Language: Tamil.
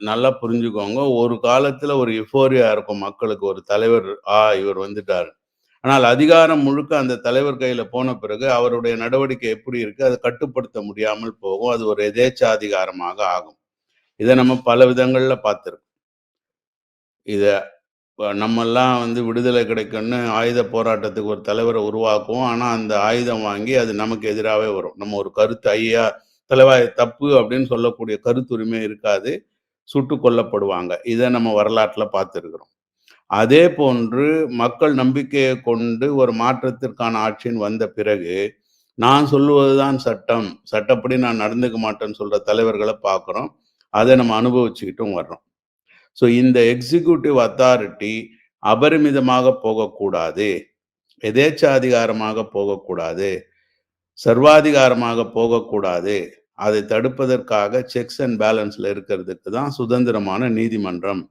நல்லா புரிஞ்சுக்கோங்க. ஒரு காலத்துல ஒரு யுஃபோரியா இருக்கும் மக்களுக்கு. ஒரு தலைவர், இவர் வந்துட்டாரு. ஆனால் அதிகாரம் முழுக்க அந்த தலைவர் கையில போன பிறகு, அவருடைய நடவடிக்கை எப்படி இருக்கு? அத கட்டுப்படுத்த முடியாமல் போகும். அது ஒரு எதேச்சாதிகாரமாக ஆகும். இத நம்ம பல விதங்கள்ல பார்த்திருக்கோம். இத நம்மல்லாம் விடுதலை கிடைக்கும்னு ஆயுத போராட்டத்துக்கு ஒரு தலைவர உருவாக்குவோம். ஆனா, அந்த ஆயுதம் வாங்கி அது நமக்கு எதிராவே வரும். நம்ம ஒரு கருத்து, "ஐயா! தலைவா இது தப்பு" அப்படின்னு சொல்லக்கூடிய கருத்துரிமை இருக்காது. சுட்டுக் கொல்லப்படுவாங்க. இத நம்ம வரலாற்றுல பார்த்திருக்கிறோம். அதே போன்று மக்கள் நம்பிக்கைய கொண்டு ஒரு மாற்றத்திற்கான ஆட்சின்னு வந்த பிறகு, நான் சொல்லுவதுதான் சட்டம். சட்டப்படி நான் நடந்துக்க மாட்டேன்னு சொல்ற தலைவர்கள பார்க்கிறோம். அத நம்ம அனுபவிச்சுக்கிட்டும் வர்றோம். ஸோ இந்த எக்ஸிக்யூட்டிவ் அத்தாரிட்டி அபரிமிதமாக போகக்கூடாது. எதேச்சாதிகாரமாக போகக்கூடாது. சர்வாதிகாரமாக போகக்கூடாது. அதை தடுப்பதற்காக செக்ஸ் அண்ட் பேலன்ஸ்ல இருக்கிறதுக்கு தான் சுதந்திரமான நீதிமன்றம்.